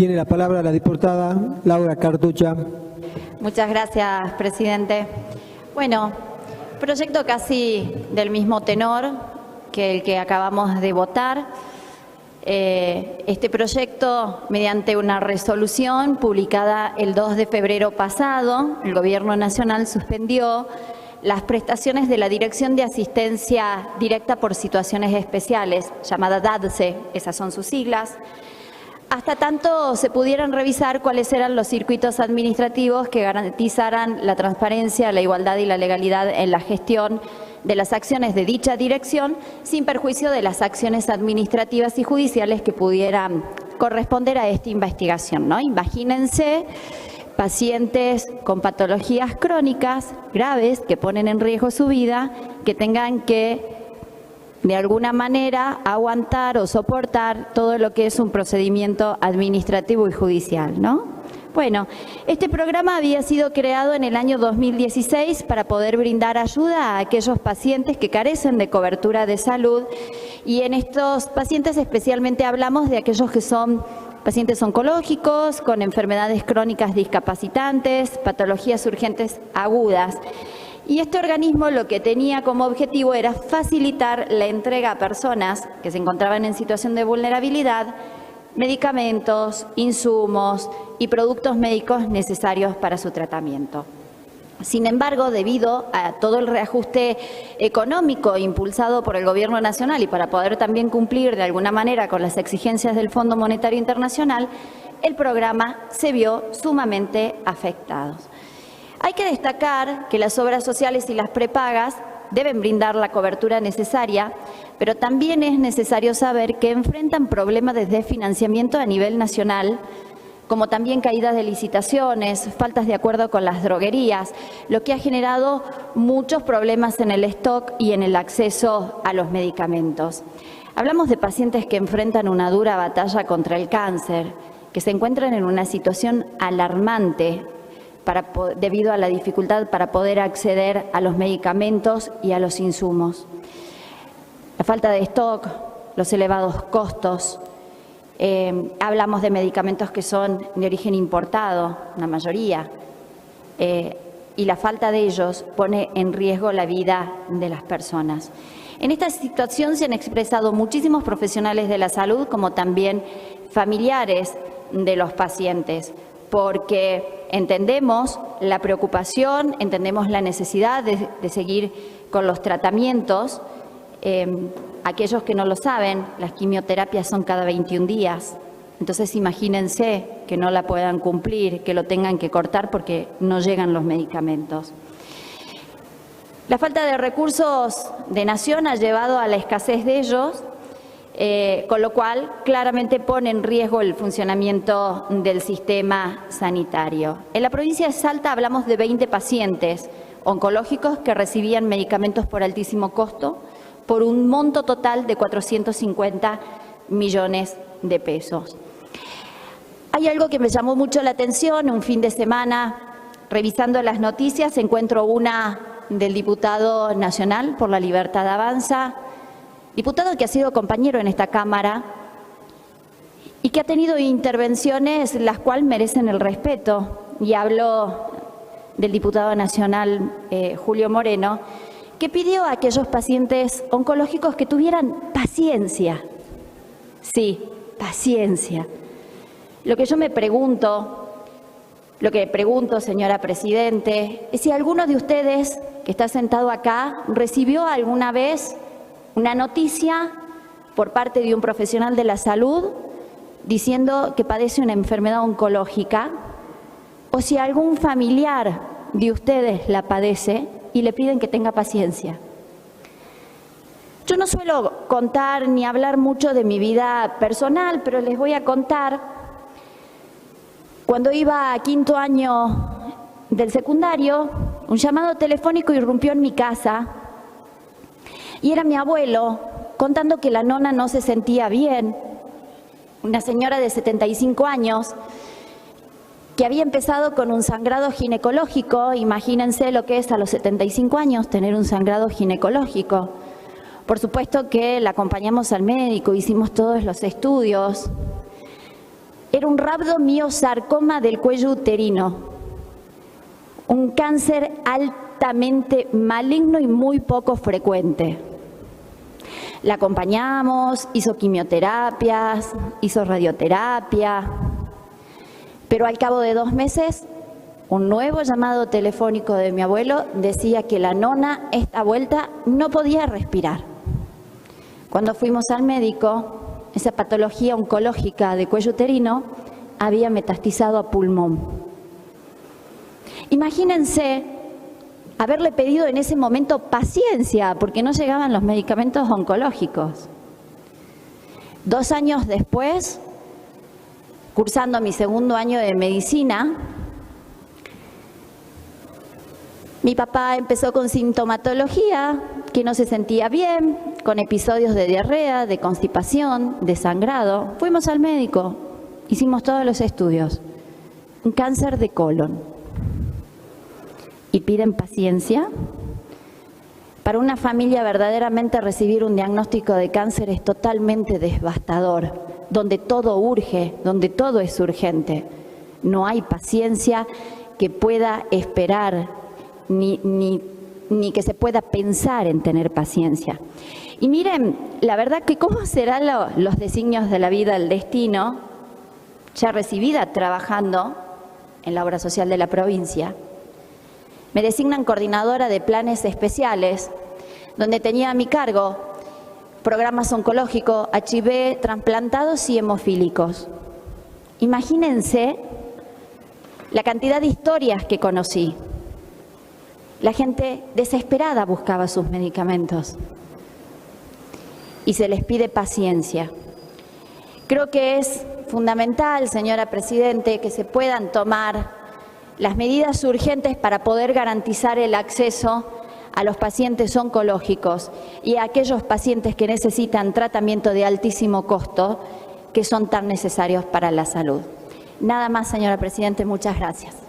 Tiene la palabra la diputada Laura Cartucha. Muchas gracias, presidente. Bueno, proyecto casi del mismo tenor que el que acabamos de votar. Este proyecto, mediante una resolución publicada el 2 de febrero pasado, el Gobierno Nacional suspendió las prestaciones de la Dirección de Asistencia Directa por Situaciones Especiales, llamada DADSE, esas son sus siglas, hasta tanto se pudieran revisar cuáles eran los circuitos administrativos que garantizaran la transparencia, la igualdad y la legalidad en la gestión de las acciones de dicha dirección, sin perjuicio de las acciones administrativas y judiciales que pudieran corresponder a esta investigación, ¿no? Imagínense pacientes con patologías crónicas graves que ponen en riesgo su vida, que tengan que de alguna manera aguantar o soportar todo lo que es un procedimiento administrativo y judicial, ¿no? Bueno, este programa había sido creado en el año 2016 para poder brindar ayuda a aquellos pacientes que carecen de cobertura de salud, y en estos pacientes especialmente hablamos de aquellos que son pacientes oncológicos, con enfermedades crónicas discapacitantes, patologías urgentes agudas. Y este organismo lo que tenía como objetivo era facilitar la entrega a personas que se encontraban en situación de vulnerabilidad, medicamentos, insumos y productos médicos necesarios para su tratamiento. Sin embargo, debido a todo el reajuste económico impulsado por el Gobierno Nacional y para poder también cumplir de alguna manera con las exigencias del Fondo Monetario Internacional, el programa se vio sumamente afectado. Hay que destacar que las obras sociales y las prepagas deben brindar la cobertura necesaria, pero también es necesario saber que enfrentan problemas de desfinanciamiento a nivel nacional, como también caídas de licitaciones, faltas de acuerdo con las droguerías, lo que ha generado muchos problemas en el stock y en el acceso a los medicamentos. Hablamos de pacientes que enfrentan una dura batalla contra el cáncer, que se encuentran en una situación alarmante debido a la dificultad para poder acceder a los medicamentos y a los insumos. La falta de stock, los elevados costos, hablamos de medicamentos que son de origen importado, la mayoría, y la falta de ellos pone en riesgo la vida de las personas. En esta situación se han expresado muchísimos profesionales de la salud, como también familiares de los pacientes, porque entendemos la preocupación, entendemos la necesidad de seguir con los tratamientos. Aquellos que no lo saben, las quimioterapias son cada 21 días. Entonces imagínense que no la puedan cumplir, que lo tengan que cortar porque no llegan los medicamentos. La falta de recursos de nación ha llevado a la escasez de ellos, con lo cual claramente pone en riesgo el funcionamiento del sistema sanitario. En la provincia de Salta hablamos de 20 pacientes oncológicos que recibían medicamentos por altísimo costo, por un monto total de 450 millones de pesos. Hay algo que me llamó mucho la atención. Un fin de semana, revisando las noticias, encuentro una del diputado nacional por la Libertad Avanza, diputado que ha sido compañero en esta Cámara y que ha tenido intervenciones las cuales merecen el respeto. Y hablo del diputado nacional Julio Moreno, que pidió a aquellos pacientes oncológicos que tuvieran paciencia. Sí, paciencia. Lo que pregunto, señora Presidente, es si alguno de ustedes que está sentado acá recibió alguna vez una noticia por parte de un profesional de la salud diciendo que padece una enfermedad oncológica, o si algún familiar de ustedes la padece y le piden que tenga paciencia. Yo no suelo contar ni hablar mucho de mi vida personal, pero les voy a contar. Cuando iba a quinto año del secundario, un llamado telefónico irrumpió en mi casa y era mi abuelo contando que la nona no se sentía bien, una señora de 75 años que había empezado con un sangrado ginecológico. Imagínense lo que es a los 75 años tener un sangrado ginecológico. Por supuesto que la acompañamos al médico, hicimos todos los estudios era un rabdomiosarcoma del cuello uterino, un cáncer altamente maligno y muy poco frecuente. La acompañamos, hizo quimioterapias, hizo radioterapia, pero al cabo de 2 meses, un nuevo llamado telefónico de mi abuelo decía que la nona, esta vuelta, no podía respirar. Cuando fuimos al médico, esa patología oncológica de cuello uterino había metastizado a pulmón. Imagínense haberle pedido en ese momento paciencia, porque no llegaban los medicamentos oncológicos. 2 años después, cursando mi segundo año de medicina, mi papá empezó con sintomatología, que no se sentía bien, con episodios de diarrea, de constipación, de sangrado. Fuimos al médico, hicimos todos los estudios. Un cáncer de colon. Y piden paciencia. Para una familia verdaderamente recibir un diagnóstico de cáncer es totalmente devastador, donde todo urge, donde todo es urgente. No hay paciencia que pueda esperar, ni que se pueda pensar en tener paciencia. Y miren, la verdad que cómo serán los designios de la vida, el destino, ya recibida trabajando en la obra social de la provincia. Me designan coordinadora de planes especiales, donde tenía a mi cargo programas oncológicos, HIV, trasplantados y hemofílicos. Imagínense la cantidad de historias que conocí. La gente desesperada buscaba sus medicamentos y se les pide paciencia. Creo que es fundamental, señora Presidente, que se puedan tomar las medidas urgentes para poder garantizar el acceso a los pacientes oncológicos y a aquellos pacientes que necesitan tratamiento de altísimo costo, que son tan necesarios para la salud. Nada más, señora Presidente, muchas gracias.